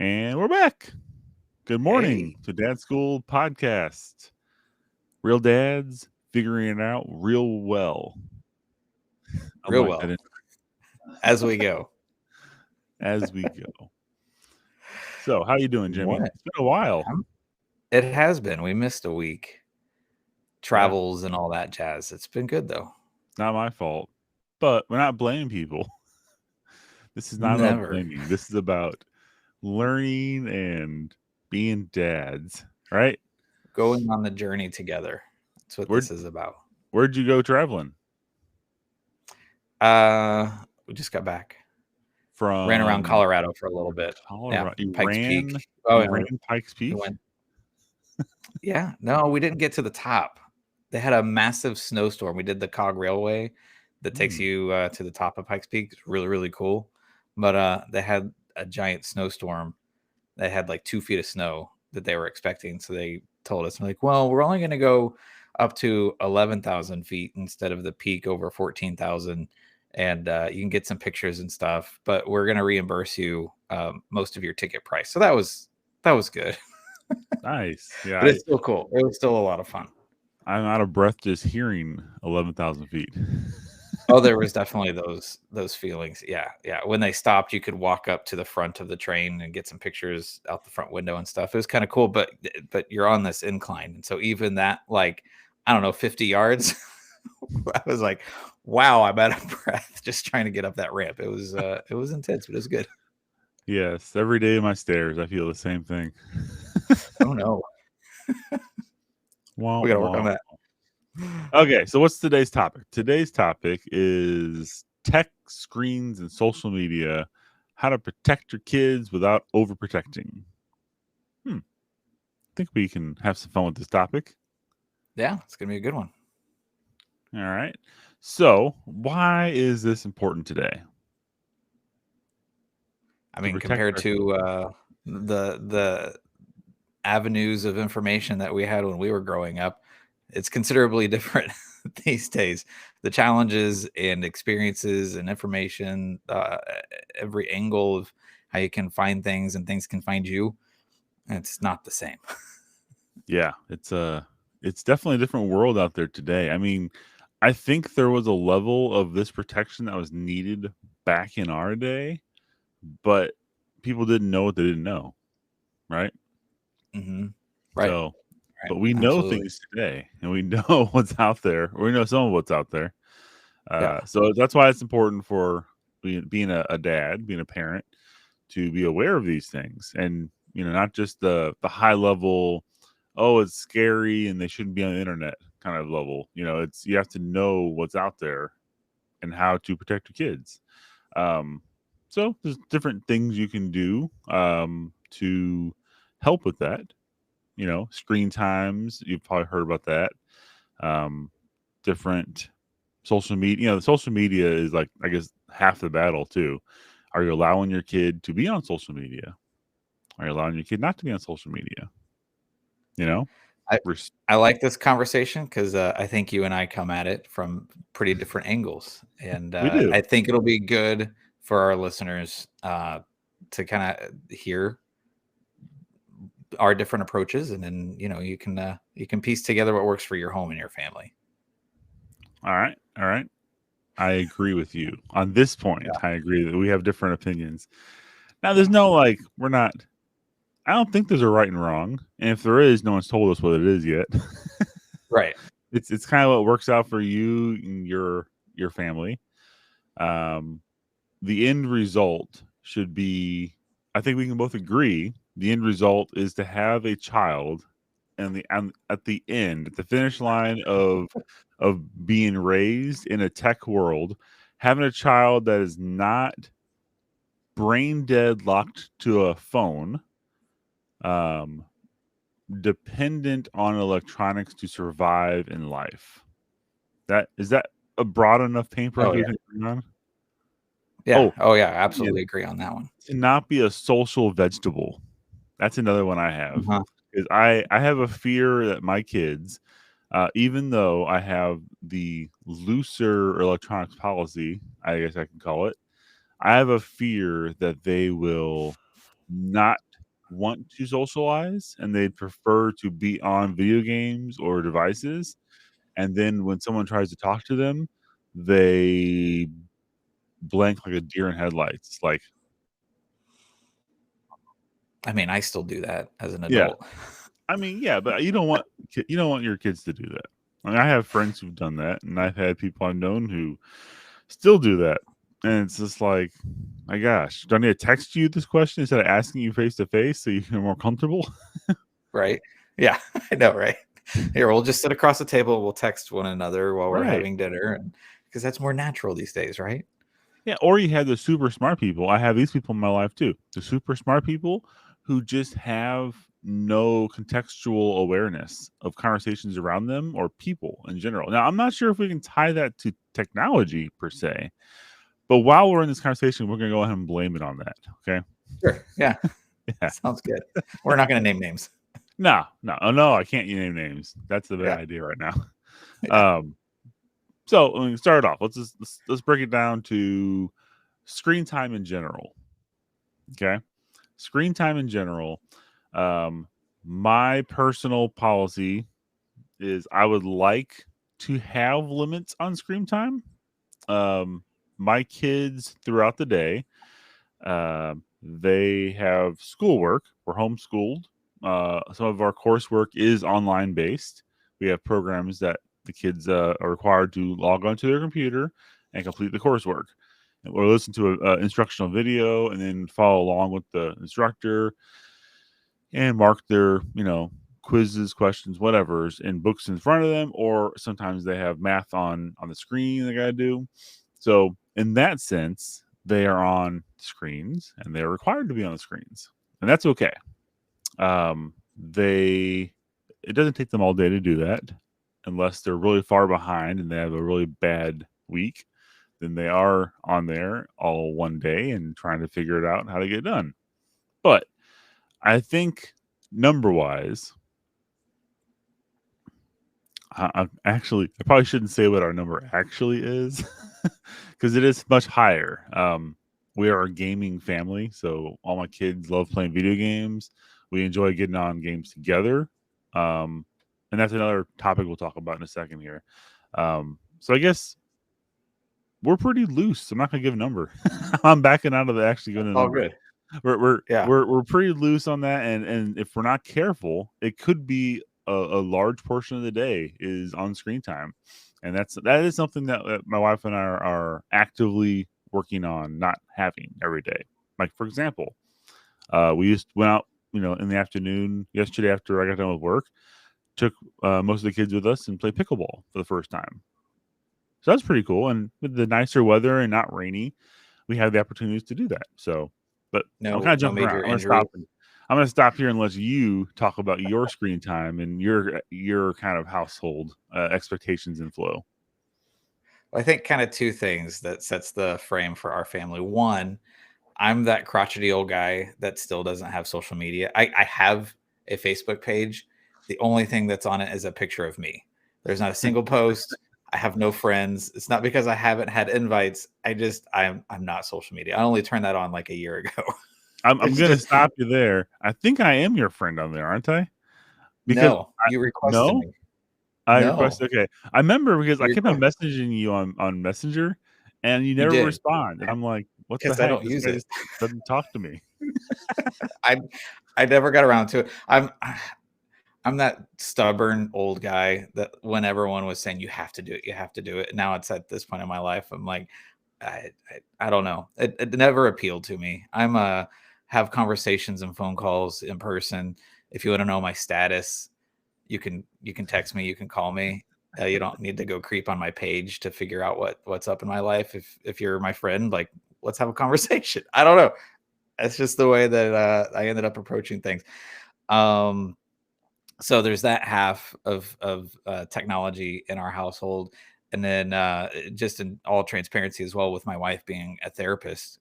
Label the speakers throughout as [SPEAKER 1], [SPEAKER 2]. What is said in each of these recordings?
[SPEAKER 1] And we're back. Good morning to Dad School Podcast. Real dads figuring it out real well.
[SPEAKER 2] Real well. As we go.
[SPEAKER 1] As we go. So, how you doing, Jimmy? It's been a while.
[SPEAKER 2] It has been. We missed a week. Travels and all that jazz. It's been good, though.
[SPEAKER 1] Not my fault. But we're not blaming people. This is not about blaming. This is about learning and being dads, right?
[SPEAKER 2] Going on the journey together. That's what this is about.
[SPEAKER 1] Where'd you go traveling?
[SPEAKER 2] We just got back. Ran around Colorado for a little bit.
[SPEAKER 1] Colorado.
[SPEAKER 2] Yeah, Pikes Peak.
[SPEAKER 1] Ran Pikes Peak?
[SPEAKER 2] Yeah. No, we didn't get to the top. They had a massive snowstorm. We did the Cog Railway that takes you to the top of Pikes Peak. It's really, really cool. But they had a giant snowstorm. They had like 2 feet of snow that they were expecting. So they told us, like, well, we're only going to go up to 11,000 feet instead of the peak over 14,000. And you can get some pictures and stuff, but we're going to reimburse you most of your ticket price. So that was good.
[SPEAKER 1] Nice. Yeah.
[SPEAKER 2] But it's still cool. It was still a lot of fun.
[SPEAKER 1] I'm out of breath just hearing 11,000 feet.
[SPEAKER 2] Oh, there was definitely those feelings. Yeah. When they stopped, you could walk up to the front of the train and get some pictures out the front window and stuff. It was kind of cool, but you're on this incline. And so even that, like, I don't know, 50 yards, I was like, wow, I'm out of breath just trying to get up that ramp. It was intense, but it was good.
[SPEAKER 1] Yes. Every day in my stairs, I feel the same thing.
[SPEAKER 2] Oh, no. We got to work on that.
[SPEAKER 1] Okay, so what's today's topic? Today's topic is tech, screens, and social media. How to protect your kids without overprotecting. I think we can have some fun with this topic.
[SPEAKER 2] Yeah, it's going to be a good one.
[SPEAKER 1] All right. So, why is this important today?
[SPEAKER 2] I mean, compared to the avenues of information that we had when we were growing up, it's considerably different these days. The challenges and experiences and information, every angle of how you can find things and things can find you, it's not the same.
[SPEAKER 1] Yeah, it's definitely a different world out there today. I mean, I think there was a level of this protection that was needed back in our day, but people didn't know what they didn't know, right?
[SPEAKER 2] Mm-hmm. Right.
[SPEAKER 1] So, but we know things today, and we know what's out there. Or we know some of what's out there. So that's why it's important for being a dad, being a parent, to be aware of these things, and not just the high level, oh, it's scary and they shouldn't be on the internet kind of level. It's you have to know what's out there and how to protect your kids. So there's different things you can do to help with that. Screen times, you've probably heard about that. Different social media, the social media is like, I guess, half the battle too. Are you allowing your kid to be on social media? Are you allowing your kid not to be on social media?
[SPEAKER 2] I like this conversation because I think you and I come at it from pretty different angles. And I think it'll be good for our listeners to kind of hear our different approaches, and then you can piece together what works for your home and your family.
[SPEAKER 1] All right. I agree with you on this point. Yeah. I agree that we have different opinions. Now, there's no I don't think there's a right and wrong, and if there is, no one's told us what it is yet.
[SPEAKER 2] Right.
[SPEAKER 1] It's kind of what works out for you and your family. The end result should be, I think we can both agree, the end result is to have a child, and at the end, at the finish line of being raised in a tech world, having a child that is not brain dead locked to a phone, dependent on electronics to survive in life. Is that a broad enough paintbrush we can agree on?
[SPEAKER 2] Yeah. Oh yeah, absolutely agree on that one.
[SPEAKER 1] To not be a social vegetable. That's another one I have. Because I have a fear that my kids, even though I have the looser electronics policy, I guess I can call it, I have a fear that they will not want to socialize and they'd prefer to be on video games or devices. And then when someone tries to talk to them, they blank like a deer in headlights. Like,
[SPEAKER 2] I mean, I still do that as an
[SPEAKER 1] yeah,
[SPEAKER 2] adult.
[SPEAKER 1] I mean, yeah, but you don't want your kids to do that. I mean, I have friends who've done that, and I've had people I've known who still do that. And it's just like, my gosh, do I need to text you this question instead of asking you face to face so you're more comfortable?
[SPEAKER 2] Right? Yeah, I know, right? Here, we'll just sit across the table. We'll text one another while we're
[SPEAKER 1] Right.
[SPEAKER 2] having dinner, and because that's more natural these days, right?
[SPEAKER 1] Yeah, or you have the super smart people. I have these people in my life too. The super smart people who just have no contextual awareness of conversations around them or people in general. Now, I'm not sure if we can tie that to technology per se, but while we're in this conversation, we're going to go ahead and blame it on that. Okay.
[SPEAKER 2] Sure. Yeah.
[SPEAKER 1] Yeah.
[SPEAKER 2] Sounds good. We're not going to name names.
[SPEAKER 1] No, I can't name names. That's a bad idea right now.
[SPEAKER 2] Yeah.
[SPEAKER 1] So let me start off. Let's break it down to screen time in general. Okay. Screen time in general. My personal policy is I would like to have limits on screen time. My kids throughout the day, they have schoolwork. We're homeschooled. Some of our coursework is online based. We have programs that the kids are required to log onto their computer and complete the coursework. And we'll listen to an instructional video and then follow along with the instructor and mark their, quizzes, questions, whatever's in books in front of them, or sometimes they have math on the screen they got to do. So in that sense, they are on screens and they're required to be on the screens, and that's okay. It doesn't take them all day to do that unless they're really far behind and they have a really bad week. Then they are on there all one day and trying to figure it out how to get it done. But I think number wise, I probably shouldn't say what our number actually is because it is much higher. We are a gaming family, so all my kids love playing video games. We enjoy getting on games together. And that's another topic we'll talk about in a second here. So I guess we're pretty loose. I'm not gonna give a number. I'm backing out of the actually giving a number.
[SPEAKER 2] Good.
[SPEAKER 1] We're pretty loose on that, and if we're not careful, it could be a large portion of the day is on screen time, and that is something that my wife and I are actively working on not having every day. Like for example, we went out, in the afternoon yesterday after I got done with work, took most of the kids with us and played pickleball for the first time. So that's pretty cool, and with the nicer weather and not rainy, we have the opportunities to do that. So, but I'm kind of jumping around. I'm gonna stop here and let you talk about your screen time and your kind of household expectations and flow.
[SPEAKER 2] I think kind of two things that sets the frame for our family. One, I'm that crotchety old guy that still doesn't have social media. I have a Facebook page. The only thing that's on it is a picture of me. There's not a single post. I have no friends. It's not because I haven't had invites. I'm not social media. I only turned that on like a year ago.
[SPEAKER 1] I'm going to stop you there. I think I am your friend on there, aren't I?
[SPEAKER 2] Because you requested me.
[SPEAKER 1] Requested. Okay, I remember because I kept on messaging you on Messenger, and you never respond. And I'm like, what the heck?
[SPEAKER 2] I don't use it.
[SPEAKER 1] Doesn't talk to me.
[SPEAKER 2] I never got around to it. I'm that stubborn old guy that when everyone was saying you have to do it. Now it's at this point in my life, I'm like, I don't know. It never appealed to me. I'm have conversations and phone calls in person. If you want to know my status, you can text me, you can call me. You don't need to go creep on my page to figure out what's up in my life. If you're my friend, like, let's have a conversation. I don't know. That's just the way that I ended up approaching things. So there's that half of technology in our household. And then just in all transparency as well, with my wife being a therapist,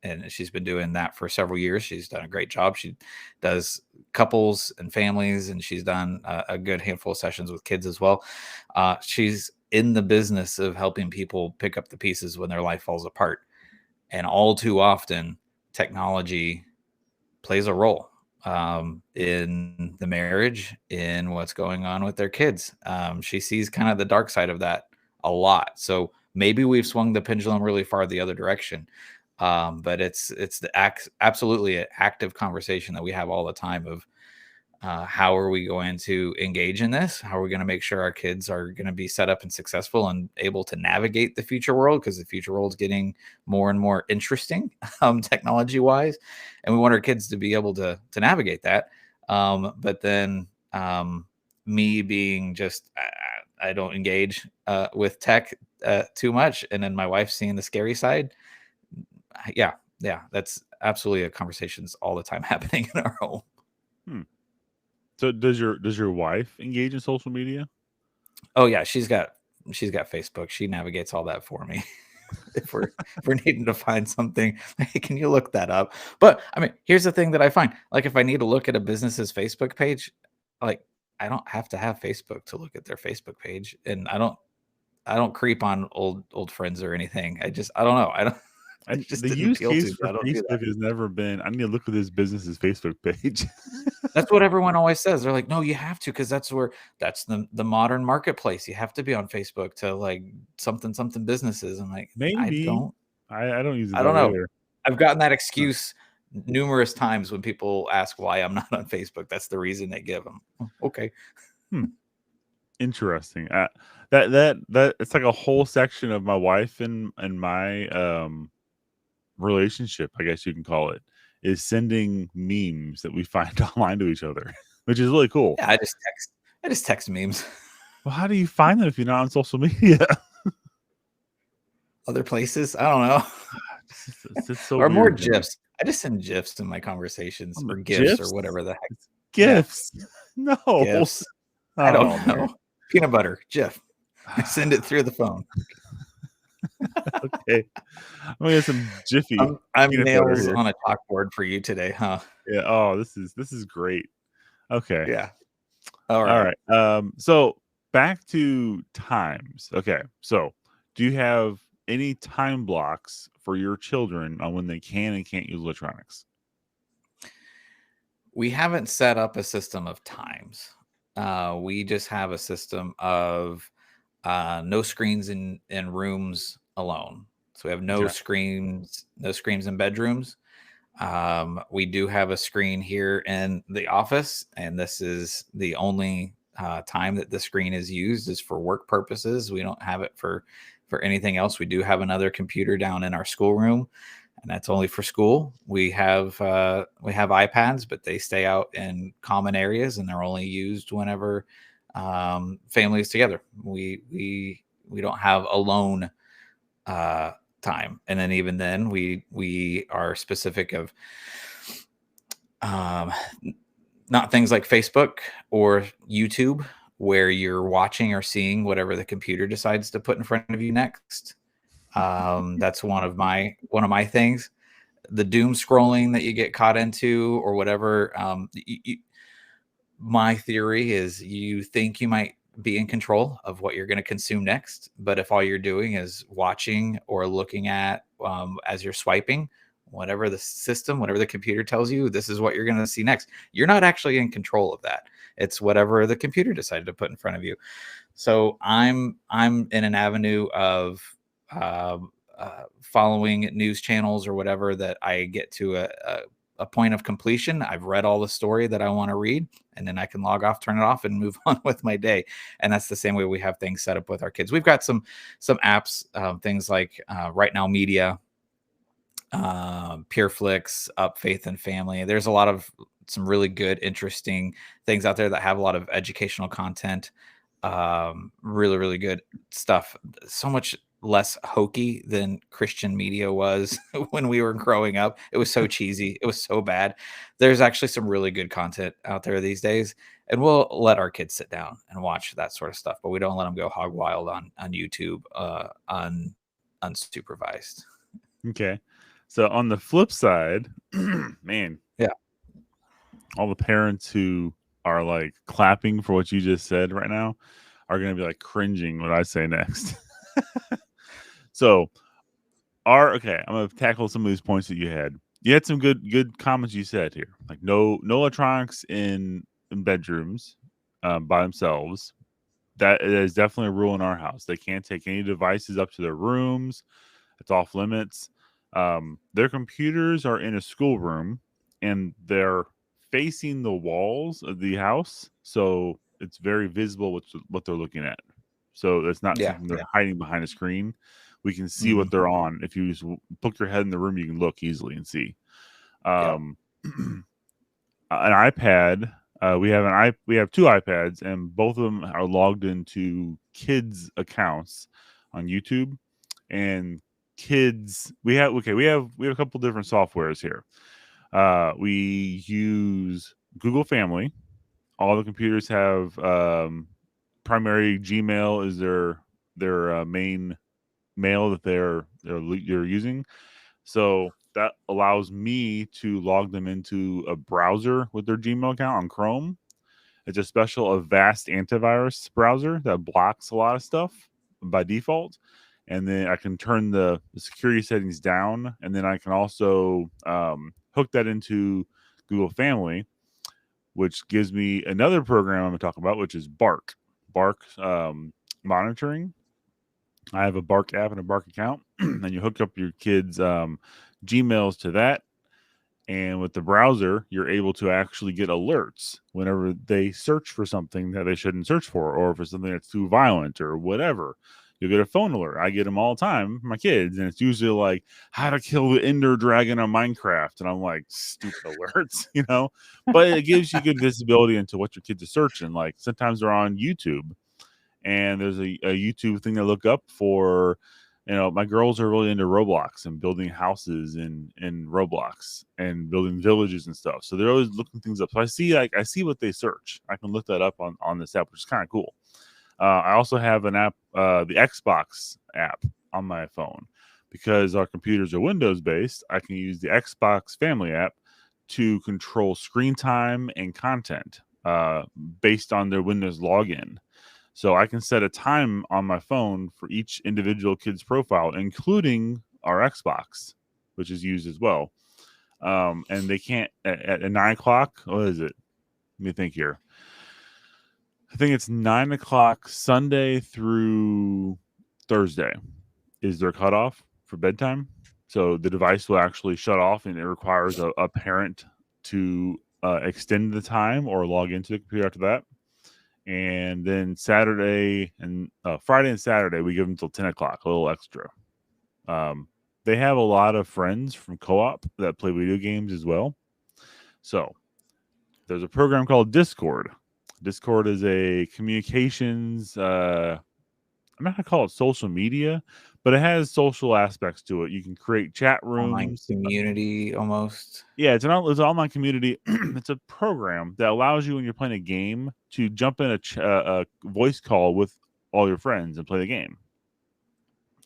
[SPEAKER 2] and she's been doing that for several years. She's done a great job. She does couples and families, and she's done a good handful of sessions with kids as well. She's in the business of helping people pick up the pieces when their life falls apart. And all too often, technology plays a role in the marriage, in what's going on with their kids. She sees kind of the dark side of that a lot. So maybe we've swung the pendulum really far the other direction. But it's absolutely an active conversation that we have all the time of how are we going to engage in this? How are we going to make sure our kids are going to be set up and successful and able to navigate the future world? Because the future world is getting more and more interesting, technology wise, and we want our kids to be able to navigate that. But then me being just I don't engage with tech too much, and then my wife seeing the scary side. Yeah, that's absolutely a conversations all the time happening in our home.
[SPEAKER 1] So does your wife engage in social media?
[SPEAKER 2] Oh yeah, she's got Facebook. She navigates all that for me. if we're needing to find something, hey, can you look that up? But I mean, here's the thing that I find: like, if I need to look at a business's Facebook page, like, I don't have to have Facebook to look at their Facebook page, and I don't creep on old friends or anything. I don't know. I don't. It just
[SPEAKER 1] The
[SPEAKER 2] didn't
[SPEAKER 1] use
[SPEAKER 2] appeal to
[SPEAKER 1] case
[SPEAKER 2] me.
[SPEAKER 1] for
[SPEAKER 2] I don't do that.
[SPEAKER 1] Facebook has never been, I need to look at this business's Facebook page.
[SPEAKER 2] That's what everyone always says. They're like, no, you have to, because that's the modern marketplace. You have to be on Facebook to like something businesses. I'm like,
[SPEAKER 1] Maybe. I don't use it
[SPEAKER 2] I
[SPEAKER 1] that
[SPEAKER 2] don't
[SPEAKER 1] way
[SPEAKER 2] know.
[SPEAKER 1] either.
[SPEAKER 2] I've gotten that excuse numerous times when people ask why I'm not on Facebook. That's the reason they give them. Okay.
[SPEAKER 1] Interesting. That it's like a whole section of my wife and my relationship, I guess you can call it, is sending memes that we find online to each other, which is really cool.
[SPEAKER 2] Yeah, I just text memes.
[SPEAKER 1] Well, how do you find them if you're not on social media?
[SPEAKER 2] Other places? I don't know.
[SPEAKER 1] It's so
[SPEAKER 2] or more
[SPEAKER 1] weird,
[SPEAKER 2] GIFs. I just send GIFs in my conversations, or GIFs, or whatever the heck.
[SPEAKER 1] GIFs. Yeah. No.
[SPEAKER 2] GIFs. I don't know. Man. Peanut butter, GIF. I send it through the phone.
[SPEAKER 1] Okay. I'm gonna get some Jiffy.
[SPEAKER 2] I'm nails on a chalkboard for you today, huh?
[SPEAKER 1] Yeah. Oh, this is great. Okay.
[SPEAKER 2] Yeah. All right.
[SPEAKER 1] So back to times. Okay. So do you have any time blocks for your children on when they can and can't use electronics?
[SPEAKER 2] We haven't set up a system of times. We just have a system of no screens in rooms alone. So we have no screens in bedrooms. We do have a screen here in the office, and this is the only time that the screen is used is for work purposes. We don't have it for anything else. We do have another computer down in our schoolroom, and that's only for school. We have iPads, but they stay out in common areas, and they're only used whenever families together. We don't have alone time, and then even then we are specific of not things like Facebook or YouTube, where you're watching or seeing whatever the computer decides to put in front of you next. That's one of my things. The doom scrolling that you get caught into or whatever. My theory is you think you might be in control of what you're going to consume next, but if all you're doing is watching or looking at as you're swiping, whatever the computer tells you, this is what you're going to see next, you're not actually in control of that. It's whatever the computer decided to put in front of you. So I'm in an avenue of following news channels or whatever that I get to a point of completion. I've read all the story that I want to read, and then I can log off, turn it off, and move on with my day. And that's the same way we have things set up with our kids. We've got some apps, things like Right Now Media, PureFlix, Up Faith and Family. There's a lot of some really good, interesting things out there that have a lot of educational content. Really, really good stuff. So much less hokey than Christian media was when we were growing up. It was so cheesy. It was so bad. There's actually some really good content out there these days, and we'll let our kids sit down and watch that sort of stuff, but we don't let them go hog wild on YouTube unsupervised.
[SPEAKER 1] Okay. So on the flip side, man,
[SPEAKER 2] yeah,
[SPEAKER 1] all the parents who are like clapping for what you just said right now are going to be like cringing what I say next. So I'm going to tackle some of these points that you had. You had some good comments you said here, like no electronics in bedrooms by themselves. That is definitely a rule in our house. They can't take any devices up to their rooms. It's off limits. Their computers are in a schoolroom and they're facing the walls of the house, so it's very visible what they're looking at. So it's not something they're hiding behind a screen. We can see what they're on. If you just poke your head in the room, you can look easily and see. An iPad. We have two iPads, and both of them are logged into kids' accounts on YouTube. And kids, we have a couple different softwares here. We use Google Family. All the computers have primary Gmail is their main mail that they're using. So that allows me to log them into a browser with their Gmail account on Chrome. It's a special Avast antivirus browser that blocks a lot of stuff by default. And then I can turn the security settings down. And then I can also hook that into Google Family, which gives me another program I'm going to talk about, which is Bark. Bark monitoring. I have a Bark app and a Bark account, and you hook up your kids' Gmails to that. And with the browser, you're able to actually get alerts whenever they search for something that they shouldn't search for, or if it's something that's too violent or whatever. You'll get a phone alert. I get them all the time, my kids, and it's usually like how to kill the Ender Dragon on Minecraft. And I'm like, stupid alerts, you know? But it gives you good visibility into what your kids are searching. Like sometimes they're on YouTube, and there's a YouTube thing to look up for. You know, my girls are really into Roblox and building houses in Roblox and building villages and stuff. So they're always looking things up. So I see what they search. I can look that up on this app, which is kind of cool. I also have an app, the Xbox app on my phone, because our computers are Windows based. I can use the Xbox Family app to control screen time and content based on their Windows login. So I can set a time on my phone for each individual kid's profile, including our Xbox, which is used as well. And they can't at 9 o'clock. What is it? Let me think here. I think it's 9 o'clock Sunday through Thursday is their cutoff for bedtime. So the device will actually shut off, and it requires a parent to extend the time or log into the computer after that. And then Saturday and Friday and Saturday, we give them till 10 o'clock, a little extra. They have a lot of friends from co-op that play video games as well. So there's a program called Discord. Discord is a communications, I'm not going to call it social media, but it has social aspects to it. You can create chat rooms.
[SPEAKER 2] Online community almost.
[SPEAKER 1] Yeah, it's an online community. It's a program that allows you when you're playing a game to jump in a voice call with all your friends and play the game.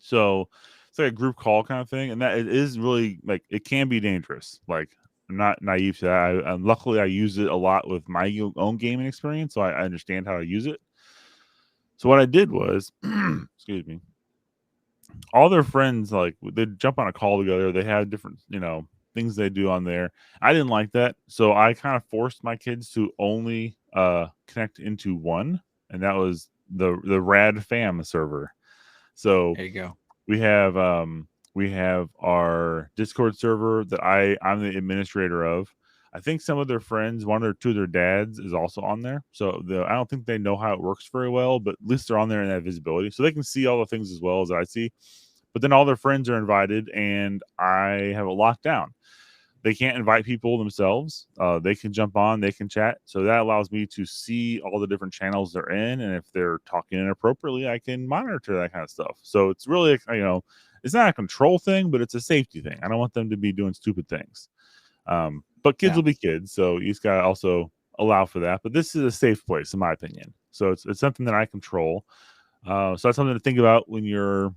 [SPEAKER 1] So it's like a group call kind of thing, and that it is really like it can be dangerous. Like I'm not naive to that. Luckily, I use it a lot with my own gaming experience, so I understand how to use it. So what I did was, excuse me, all their friends, like they'd jump on a call together. They had different, things they do on there. I didn't like that, so I kind of forced my kids to only connect into one, and that was the Rad Fam server. So
[SPEAKER 2] there you go.
[SPEAKER 1] We have our Discord server that I'm the administrator of. I think some of their friends, one or two of their dads, is also on there. So I don't think they know how it works very well, but at least they're on there and have visibility, so they can see all the things as well as I see. But then all their friends are invited, and I have it locked down. They can't invite people themselves. They can jump on, they can chat. So that allows me to see all the different channels they're in, and if they're talking inappropriately, I can monitor that kind of stuff. So it's really, it's not a control thing, but it's a safety thing. I don't want them to be doing stupid things. But kids will be kids, so you just gotta also allow for that. But this is a safe place, in my opinion. So it's something that I control. So that's something to think about when you're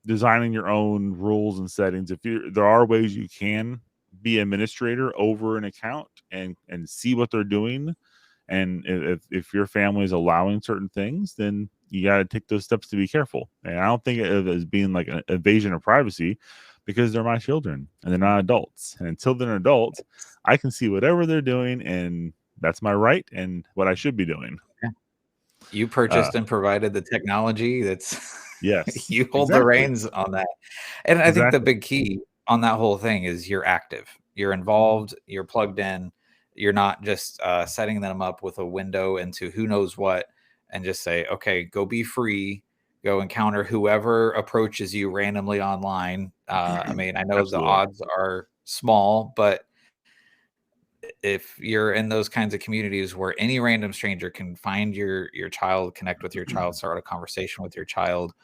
[SPEAKER 1] designing your own rules and settings. There are ways you can be administrator over an account and see what they're doing, and if your family is allowing certain things, then you got to take those steps to be careful. And I don't think of it as being like an invasion of privacy, because they're my children and they're not adults. And until they're adults, I can see whatever they're doing, and that's my right and what I should be doing.
[SPEAKER 2] Yeah. You purchased and provided the technology. That's
[SPEAKER 1] yes,
[SPEAKER 2] you hold the
[SPEAKER 1] exactly.
[SPEAKER 2] reins on that. And I think the big key on that whole thing is you're active, you're involved, you're plugged in. You're not just setting them up with a window into who knows what and just say, okay, go be free, go encounter whoever approaches you randomly online. I mean, I know the odds are small, but if you're in those kinds of communities where any random stranger can find your child, connect with your child, start a conversation with your child,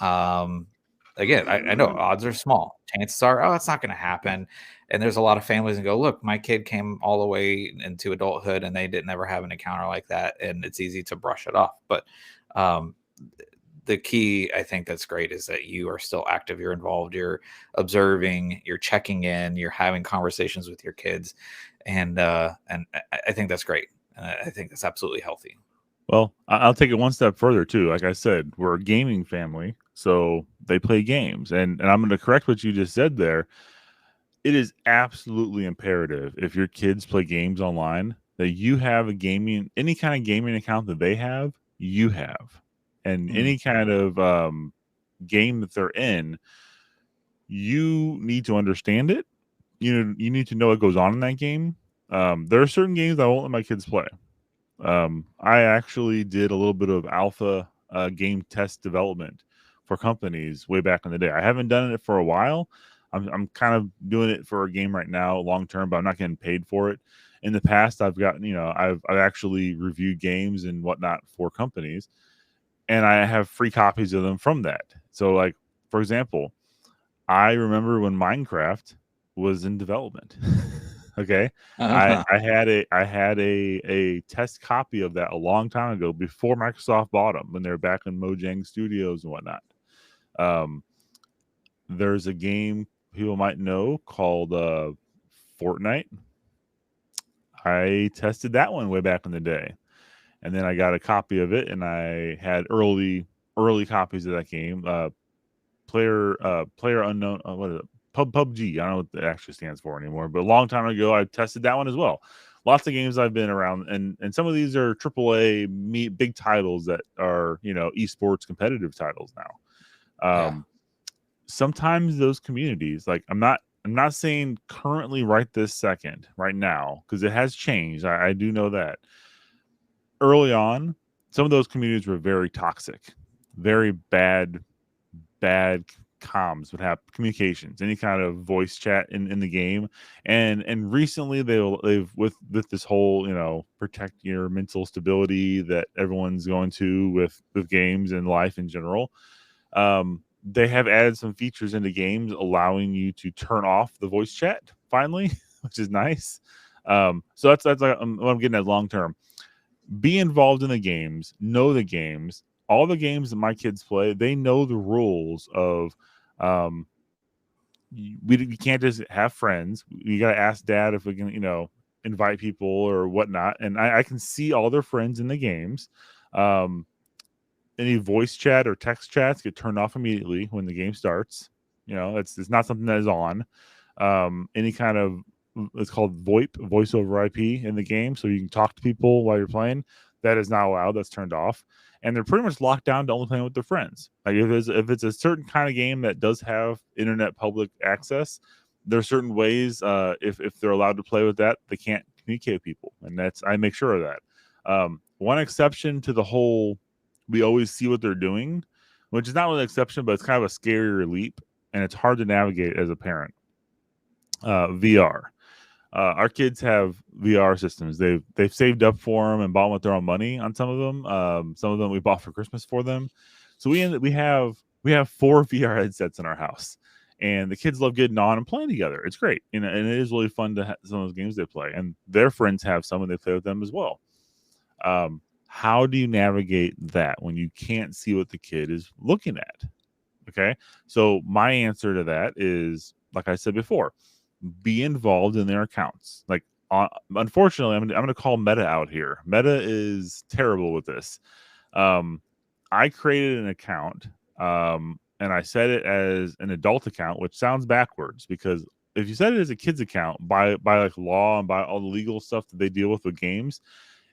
[SPEAKER 2] again, I know odds are small. Chances are, oh, it's not going to happen. And there's a lot of families and go, look, my kid came all the way into adulthood and they didn't ever have an encounter like that. And it's easy to brush it off. But the key, I think that's great, is that you are still active, you're involved, you're observing, you're checking in, you're having conversations with your kids. And I think that's great. I think that's absolutely healthy.
[SPEAKER 1] Well, I'll take it one step further too. Like I said, we're a gaming family, so they play games. And I'm going to correct what you just said there. It is absolutely imperative, if your kids play games online, that you have any kind of gaming account that they have, you have. And any kind of game that they're in, you need to understand it. You need to know what goes on in that game. There are certain games I won't let my kids play. I actually did a little bit of alpha game test development for companies way back in the day. I haven't done it for a while. I'm kind of doing it for a game right now, long term, but I'm not getting paid for it. In the past, I've gotten, I've actually reviewed games and whatnot for companies, and I have free copies of them from that. So, like, for example, I remember when Minecraft was in development. Okay. I had a test copy of that a long time ago, before Microsoft bought them, when they were back in Mojang Studios and whatnot. There's a game people might know called Fortnite. I tested that one way back in the day, and then I got a copy of it, and I had early copies of that game. Player unknown. What is it? PUBG. I don't know what it actually stands for anymore, but a long time ago, I tested that one as well. Lots of games I've been around, and some of these are AAA big titles that are, esports competitive titles now. Sometimes those communities, like, I'm not saying currently right this second, right now, because it has changed. I do know that early on, some of those communities were very toxic, very bad comms would have, communications, any kind of voice chat in the game. And recently they've with this whole, protect your mental stability that everyone's going to with games and life in general. They have added some features into games allowing you to turn off the voice chat finally, which is nice. So that's like what I'm getting at long term. Be involved in the games, know the games. All the games that my kids play, they know the rules of, we can't just have friends. You got to ask dad if we can, invite people or whatnot. And I can see all their friends in the games. Any voice chat or text chats get turned off immediately when the game starts. It's not something that is on. Any kind of, it's called VoIP, voice over IP, in the game, so you can talk to people while you're playing. That is not allowed. That's turned off. And they're pretty much locked down to only playing with their friends. Like, if it's a certain kind of game that does have internet public access, there are certain ways, if they're allowed to play with that, they can't communicate with people, and I make sure of that. One exception to the whole, we always see what they're doing, which is not really an exception, but it's kind of a scarier leap, and it's hard to navigate as a parent. VR. Our kids have VR systems. They've saved up for them and bought them with their own money on some of them. Some of them we bought for Christmas for them. So we have 4 VR headsets in our house, and the kids love getting on and playing together. It's great, and it is really fun to have some of those games they play, and their friends have some and they play with them as well. How do you navigate that when you can't see what the kid is looking at? Okay, so my answer to that is, like I said before, be involved in their accounts. Like, unfortunately, I'm going to call Meta out here. Meta is terrible with this. I I created an account, and I set it as an adult account, which sounds backwards because if you set it as a kid's account by like law and by all the legal stuff that they deal with games,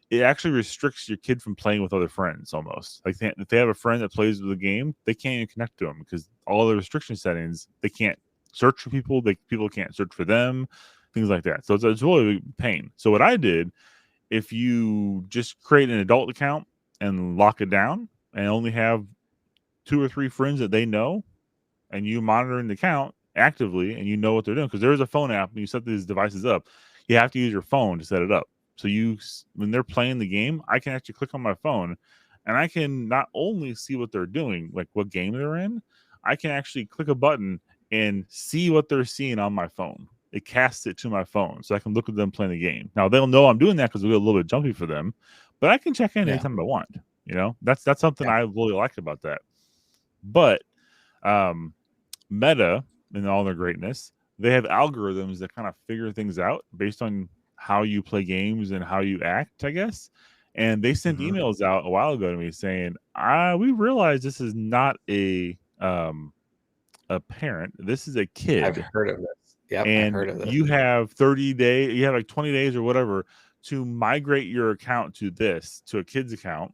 [SPEAKER 1] it actually restricts your kid from playing with other friends almost. Like if they have a friend that plays with the game, they can't even connect to them because all the restriction settings, they can't search for people. People can't search for them, things like that. So it's really a pain. So what I did, if you just create an adult account and lock it down and only have 2 or 3 friends that they know, and you monitoring the account actively and you know what they're doing, because there's a phone app and you set these devices up, you have to use your phone to set it up. So when they're playing the game, I can actually click on my phone and I can not only see what they're doing, like what game they're in, I can actually click a button and see what they're seeing on my phone. It casts it to my phone so I can look at them playing the game. Now they'll know I'm doing that because it'll get a little bit jumpy for them, but I can check in anytime I want. That's something I really like about that. But Meta, in all their greatness, they have algorithms that kind of figure things out based on how you play games and how you act, I guess. And they sent emails out a while ago to me saying, we realize this is not a parent. This is a kid.
[SPEAKER 2] I've heard of this. Yep,
[SPEAKER 1] and
[SPEAKER 2] I've heard of this.
[SPEAKER 1] You have 30 days, you have like 20 days or whatever to migrate your account to a kid's account,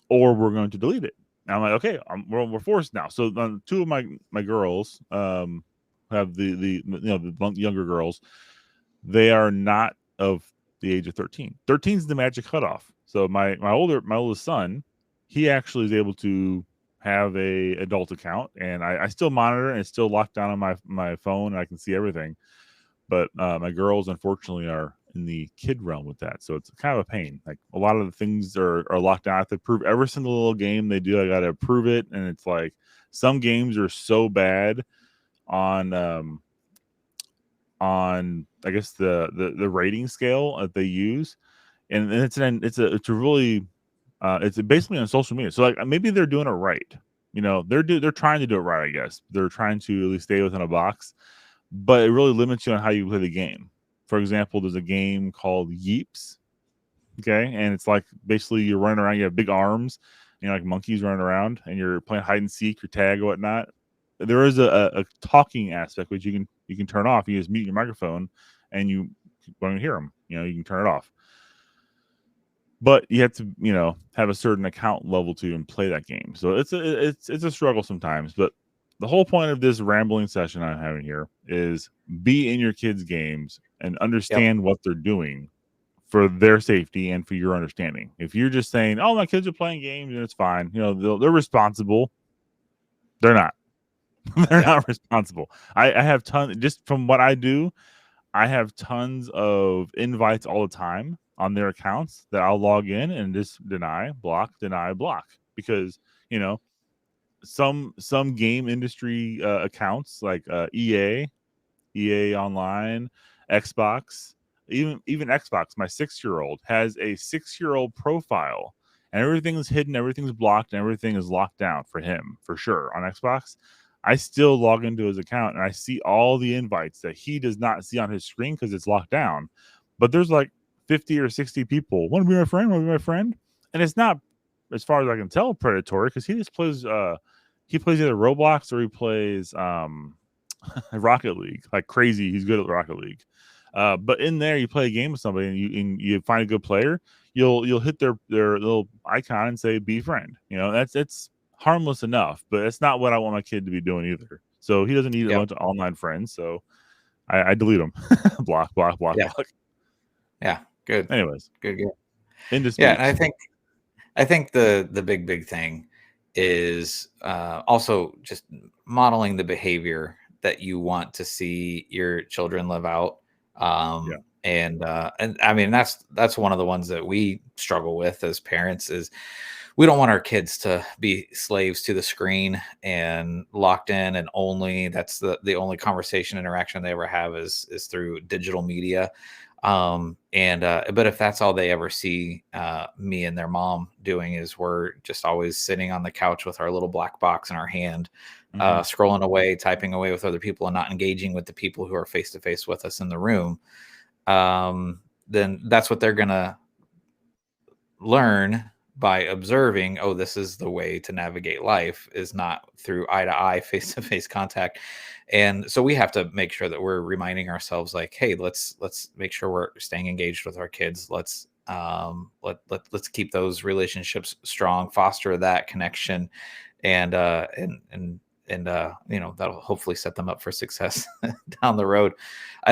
[SPEAKER 1] or we're going to delete it. And I'm like, okay, we're forced now. So 2 of my girls have the younger girls. They are not of the age of 13. 13 is the magic cutoff. So my oldest son, he actually is able to have a adult account, and I still monitor and it's still locked down on my phone, and I can see everything. But my girls, unfortunately, are in the kid realm with that, so it's kind of a pain. Like a lot of the things are locked down. I have to approve every single little game they do. I got to approve it, and it's like some games are so bad on I guess the rating scale that they use, and it's a really it's basically on social media. So like maybe they're doing it right. They're trying to do it right. I guess they're trying to at least stay within a box, but it really limits you on how you play the game. For example, there's a game called Yeeps. Okay. And it's like basically you're running around, you have big arms, like monkeys running around, and you're playing hide and seek, your tag or whatnot. There is a talking aspect which you can turn off. You just mute your microphone and you won't hear them. You can turn it off. But you have to, have a certain account level to even play that game. So it's a struggle sometimes. But the whole point of this rambling session I'm having here is be in your kids' games and understand what they're doing for their safety and for your understanding. If you're just saying, "Oh, my kids are playing games and it's fine," they're responsible. They're not. They're not responsible. I have tons, just from what I do, I have tons of invites all the time on their accounts that I'll log in and just deny, block, because some game industry accounts like EA Online, Xbox, even Xbox. My 6-year-old has a 6-year-old profile, and everything's hidden, everything's blocked, and everything is locked down for him for sure on Xbox. I still log into his account and I see all the invites that he does not see on his screen because it's locked down. But there's like 50 or 60 people. Want to be my friend? Want to be my friend? And it's not, as far as I can tell, predatory, because he just plays. He plays either Roblox or he plays Rocket League like crazy. He's good at Rocket League. But in there, you play a game with somebody and you find a good player. You'll hit their little icon and say "be friend." It's harmless enough, but it's not what I want my kid to be doing either. So he doesn't need a bunch of online friends. So I delete them. block.
[SPEAKER 2] Yeah. Good.
[SPEAKER 1] Anyways,
[SPEAKER 2] good.
[SPEAKER 1] Yeah,
[SPEAKER 2] and I think the big thing is also just modeling the behavior that you want to see your children live out. And I mean, that's one of the ones that we struggle with as parents is we don't want our kids to be slaves to the screen and locked in, and only that's the only conversation interaction they ever have is through digital media. But if that's all they ever see me and their mom doing is we're just always sitting on the couch with our little black box in our hand, scrolling away, typing away with other people and not engaging with the people who are face to face with us in the room, then that's what they're going to learn by observing, oh, this is the way to navigate life, is not through eye to eye, face to face contact. And so we have to make sure that we're reminding ourselves, like, hey, let's make sure we're staying engaged with our kids. Let's keep those relationships strong, foster that connection, and that'll hopefully set them up for success down the road.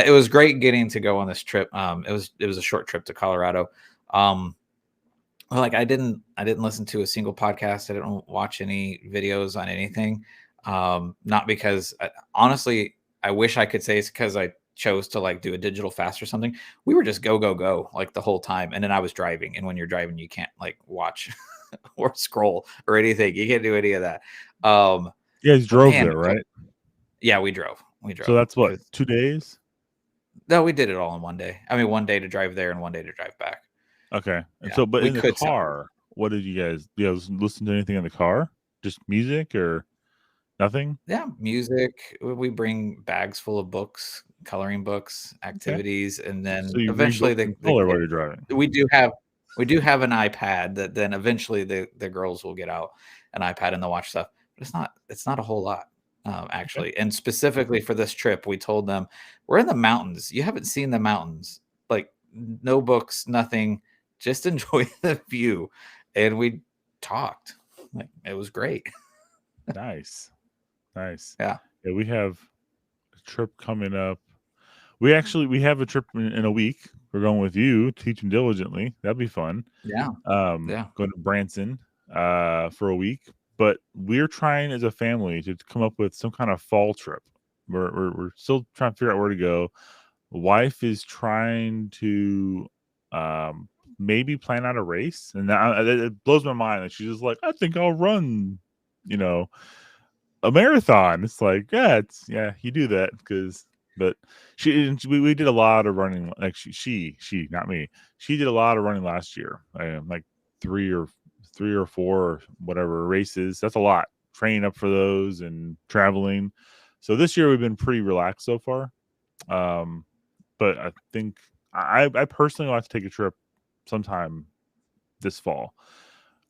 [SPEAKER 2] It was great getting to go on this trip. It was a short trip to Colorado. Like I didn't listen to a single podcast. I didn't watch any videos on anything. Not because honestly, I wish I could say it's because I chose to like do a digital fast or something. We were just go like the whole time. And then I was driving. And when you're driving, you can't like watch or scroll or anything. You can't do any of that.
[SPEAKER 1] You guys drove there, right?
[SPEAKER 2] Yeah, we drove.
[SPEAKER 1] So that's what, 2 days?
[SPEAKER 2] No, we did it all in one day. I mean, one day to drive there and one day to drive back.
[SPEAKER 1] Okay. And so, but in the car, what did you guys listen to anything in the car? Just music or nothing?
[SPEAKER 2] Yeah, music. We bring bags full of books, coloring books, activities, and then eventually
[SPEAKER 1] while you're driving.
[SPEAKER 2] We do have an iPad that then eventually the girls will get out an iPad and they'll watch stuff. But it's not a whole lot. Actually. Okay. And specifically for this trip, we told them we're in the mountains. You haven't seen the mountains, like no books, nothing. Just enjoy the view. And we talked. Like it was great.
[SPEAKER 1] Nice.
[SPEAKER 2] Yeah.
[SPEAKER 1] We have a trip coming up. We have a trip in a week. We're going with you, teaching diligently. That'd be fun.
[SPEAKER 2] Yeah.
[SPEAKER 1] Going to Branson for a week. But we're trying as a family to come up with some kind of fall trip. We're still trying to figure out where to go. Wife is trying to maybe plan out a race, and it blows my mind. Like she's just like, I think I'll run, a marathon. It's like, yeah, you do that but we did a lot of running. Like she, not me. She did a lot of running last year. Like three or four or whatever races. That's a lot. Training up for those and traveling. So this year we've been pretty relaxed so far. But I think I personally like to take a trip sometime this fall.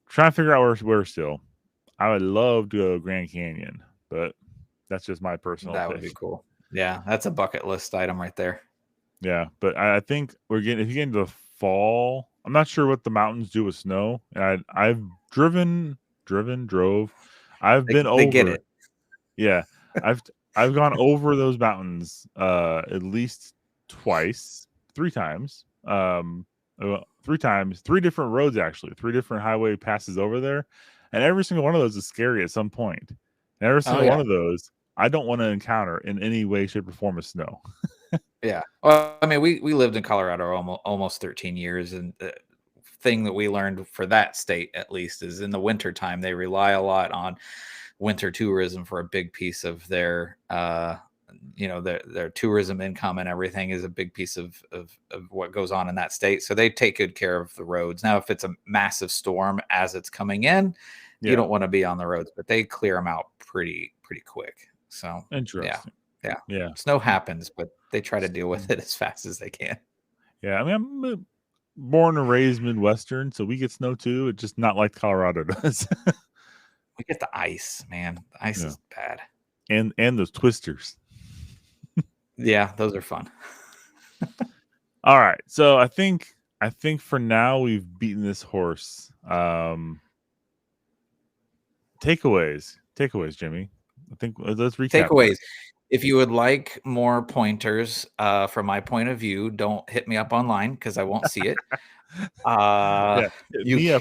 [SPEAKER 1] Trying to figure out where still. I would love to go Grand Canyon, but that's just my personal
[SPEAKER 2] pick. Would be cool. Yeah, that's a bucket list item right there.
[SPEAKER 1] Yeah, but I think if you get into the fall, I'm not sure what the mountains do with snow. And I've drove. I've been over.
[SPEAKER 2] They get it.
[SPEAKER 1] Yeah, I've gone over those mountains at least three times. 3 times, 3 different roads actually, 3 different highway passes over there, and every single one of those is scary at some point. And every single one of those, I don't want to encounter in any way, shape, or form of snow.
[SPEAKER 2] Yeah, well, I mean, we lived in Colorado almost 13 years, and the thing that we learned for that state, at least, is in the winter time they rely a lot on winter tourism for a big piece of their their tourism income, and everything is a big piece of what goes on in that state. So they take good care of the roads. Now, if it's a massive storm as it's coming in, you don't want to be on the roads, but they clear them out pretty quick. So
[SPEAKER 1] interesting. Yeah.
[SPEAKER 2] Snow happens, but they try to deal with it as fast as they can.
[SPEAKER 1] Yeah, I mean, I'm born and raised Midwestern, so we get snow too. It's just not like Colorado does.
[SPEAKER 2] We get the ice, man. The ice is bad.
[SPEAKER 1] And those twisters.
[SPEAKER 2] Yeah, those are fun.
[SPEAKER 1] All right. So I think for now we've beaten this horse. Takeaways, Jimmy. I think let's recap.
[SPEAKER 2] Takeaways. If you would like more pointers from my point of view, don't hit me up online because I won't see it. You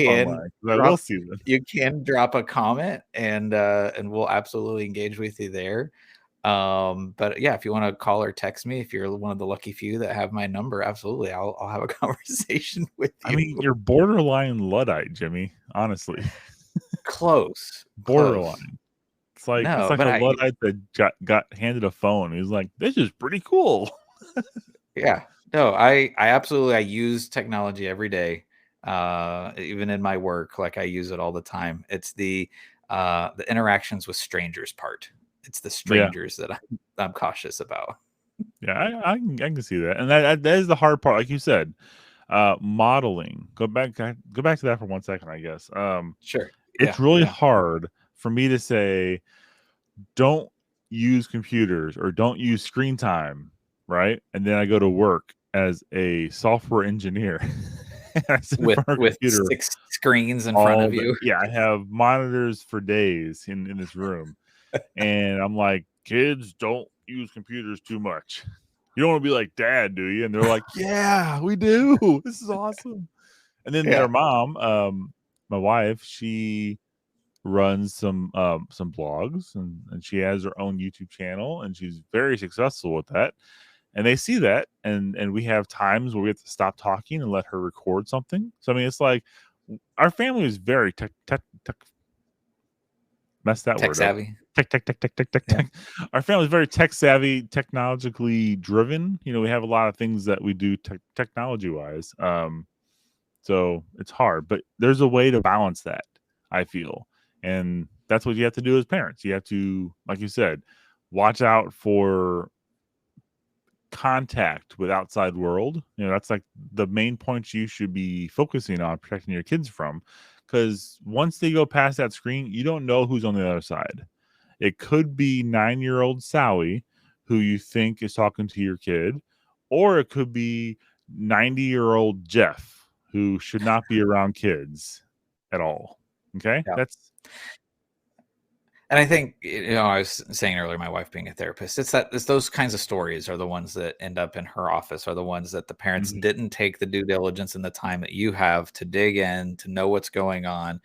[SPEAKER 2] can drop a comment and we'll absolutely engage with you there. But yeah, if you want to call or text me, if you're one of the lucky few that have my number, absolutely, I'll have a conversation with you.
[SPEAKER 1] I mean, you're borderline Luddite, Jimmy. Honestly,
[SPEAKER 2] close.
[SPEAKER 1] Borderline. It's like a Luddite that got handed a phone. He was like, "This is pretty cool."
[SPEAKER 2] Yeah. No, I absolutely, I use technology every day. Even in my work, like I use it all the time. It's the interactions with strangers part. It's the strangers that I'm cautious about.
[SPEAKER 1] Yeah, I can see that. And that is the hard part. Like you said, Modeling. Go back to that for 1 second, I guess.
[SPEAKER 2] Sure.
[SPEAKER 1] It's really hard for me to say, don't use computers or don't use screen time, right? And then I go to work as a software engineer.
[SPEAKER 2] With 6 screens in front of you.
[SPEAKER 1] Yeah, I have monitors for days in this room. And I'm like, kids, don't use computers too much. You don't want to be like, Dad, do you? And they're like, yeah, we do. This is awesome. And then their mom, my wife, she runs some blogs and she has her own YouTube channel and she's very successful with that. And they see that and we have times where we have to stop talking and let her record something. So I mean, it's like our family is very tech mess that word
[SPEAKER 2] savvy.
[SPEAKER 1] Tech. Our family is very tech savvy, technologically driven. You know, we have a lot of things that we do technology wise. So it's hard, but there's a way to balance that, I feel. And that's what you have to do as parents. You have to, like you said, watch out for contact with outside world. You know, that's like the main points you should be focusing on protecting your kids from, because once they go past that screen, you don't know who's on the other side. It could be 9-year-old Sally who you think is talking to your kid, or it could be 90-year-old Jeff who should not be around kids at all. Okay?
[SPEAKER 2] And I think, you know, I was saying earlier, my wife being a therapist, it's those kinds of stories are the ones that end up in her office, are the ones that the parents didn't take the due diligence and the time that you have to dig in, to know what's going on.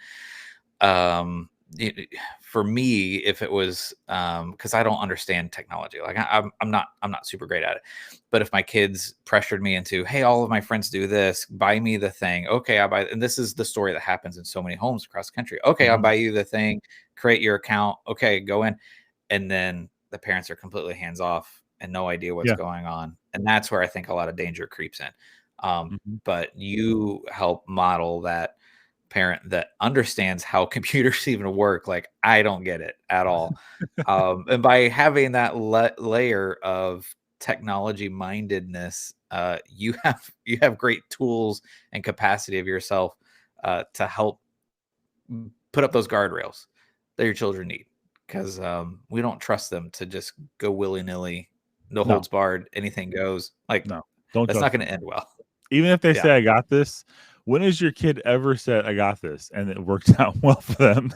[SPEAKER 2] For me, if it was, because I don't understand technology, like I'm not super great at it, but if my kids pressured me into, hey, all of my friends do this, buy me the thing, okay, I'll buy, and this is the story that happens in so many homes across the country. Okay, I'll buy you the thing, create your account, okay, go in, and then the parents are completely hands off and no idea what's going on, and that's where I think a lot of danger creeps in. But you help model that parent that understands how computers even work. Like, I don't get it at all. And by having that layer of technology mindedness, you have great tools and capacity of yourself to help put up those guardrails that your children need, because we don't trust them to just go willy-nilly, no holds barred, anything goes. Like,
[SPEAKER 1] no,
[SPEAKER 2] that's not going to end well.
[SPEAKER 1] Even if they say, I got this, when has your kid ever said, I got this, and it worked out well for them?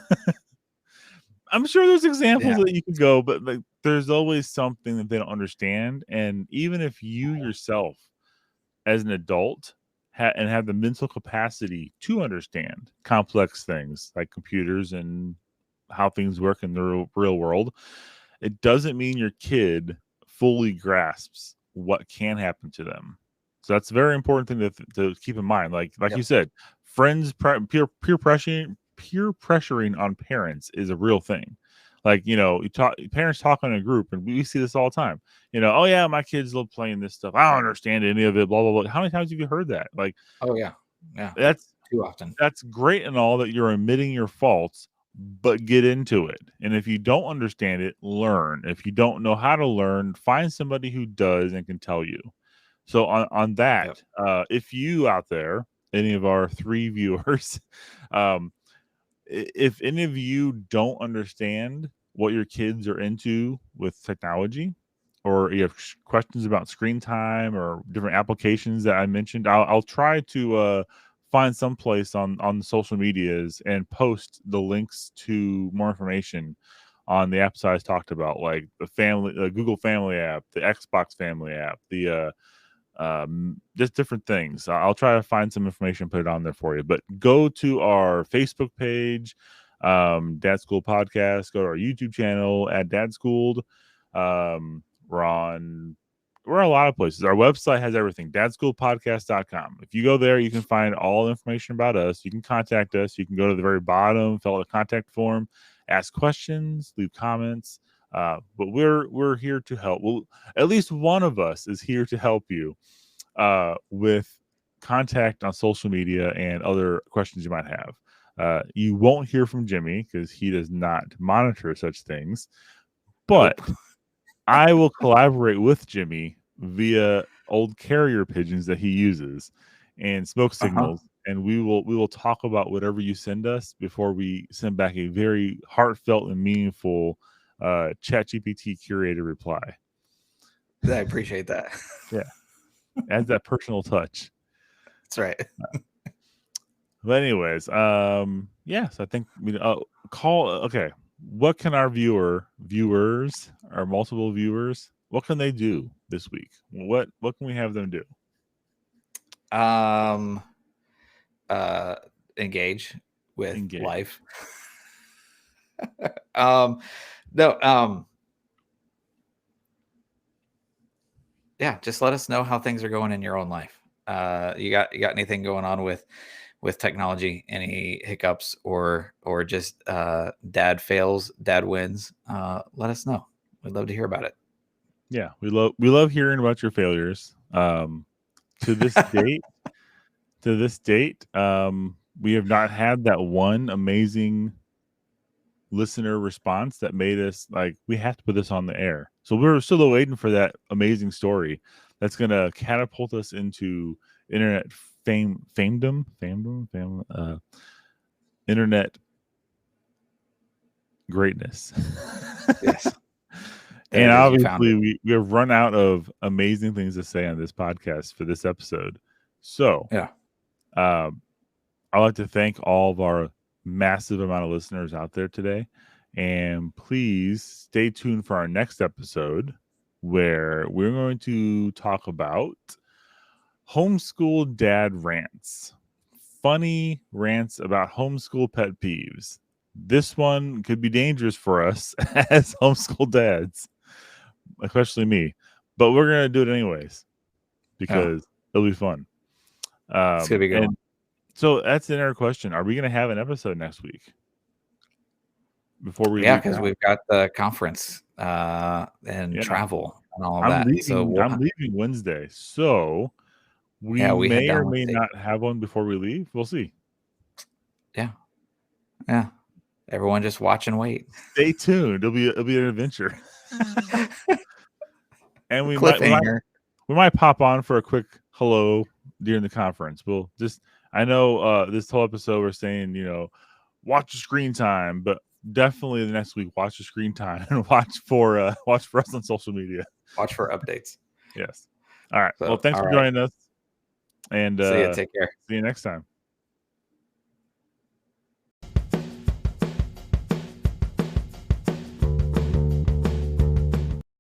[SPEAKER 1] I'm sure there's examples that you could go, but like, there's always something that they don't understand. And even if you yourself, as an adult, and have the mental capacity to understand complex things like computers and how things work in the real world, it doesn't mean your kid fully grasps what can happen to them. So that's a very important thing to keep in mind. Like you said, friends, peer pressuring on parents is a real thing. Like, you know, parents talk in a group, and we see this all the time. You know, oh yeah, my kids love playing this stuff. I don't understand any of it. Blah blah blah. How many times have you heard that? Like,
[SPEAKER 2] oh yeah,
[SPEAKER 1] that's
[SPEAKER 2] too often.
[SPEAKER 1] That's great and all that you're admitting your faults, but get into it. And if you don't understand it, learn. If you don't know how to learn, find somebody who does and can tell you. So on that, if you out there, any of our 3 viewers, if any of you don't understand what your kids are into with technology, or you have questions about screen time or different applications that I mentioned, I'll try to find some place on the social medias and post the links to more information on the apps I talked about, like the Google Family app, the Xbox Family app, the just different things. I'll try to find some information, put it on there for you. But go to our Facebook page, Dad School Podcast. Go to our YouTube channel at Dad Schooled. We're a lot of places. Our website has everything, dadschoolpodcast.com. If you go there, you can find all the information about us. You can contact us. You can go to the very bottom, fill out the contact form, ask questions, leave comments. But we're here to help. Well, at least one of us is here to help you with contact on social media and other questions you might have. You won't hear from Jimmy because he does not monitor such things, but I will collaborate with Jimmy via old carrier pigeons that he uses. and smoke signals, and we will talk about whatever you send us before we send back a very heartfelt and meaningful ChatGPT curated reply.
[SPEAKER 2] I appreciate that.
[SPEAKER 1] Yeah, adds that personal touch.
[SPEAKER 2] That's right.
[SPEAKER 1] But anyways, yes, I think we call. Okay, what can our viewers, our multiple viewers, what can they do this week? What can we have them do?
[SPEAKER 2] Engage with
[SPEAKER 1] Engage.
[SPEAKER 2] life. Yeah, just let us know how things are going in your own life. You got anything going on with technology, any hiccups or just dad fails, dad wins? Let us know. We'd love to hear about it.
[SPEAKER 1] Yeah, we love hearing about your failures. To this date, we have not had that one amazing listener response that made us like, we have to put this on the air. So we're still waiting for that amazing story that's going to catapult us into internet famedom, internet greatness.
[SPEAKER 2] Yes.
[SPEAKER 1] And obviously we have run out of amazing things to say on this podcast for this episode. So
[SPEAKER 2] yeah,
[SPEAKER 1] I'd like to thank all of our massive amount of listeners out there today. And please stay tuned for our next episode where we're going to talk about Homeschool Dad Rants. Funny rants about homeschool pet peeves. This one could be dangerous for us as homeschool dads, especially me. But we're going to do it anyways because it'll be fun.
[SPEAKER 2] It's going to be good.
[SPEAKER 1] So that's another question. Are we going to have an episode next week? Before we
[SPEAKER 2] because we've got the conference and travel and all of that.
[SPEAKER 1] I'm leaving Wednesday, so we may or may not have one before we leave. We'll see.
[SPEAKER 2] Yeah. Everyone just watch and wait.
[SPEAKER 1] Stay tuned. It'll be an adventure. And we might pop on for a quick hello during the conference. We'll just, I know this whole episode we're saying, watch the screen time, but definitely the next week watch the screen time and watch for us on social media.
[SPEAKER 2] Watch for updates.
[SPEAKER 1] Yes. All right. Well, thanks for joining us. And
[SPEAKER 2] see you. Take care.
[SPEAKER 1] See you next time.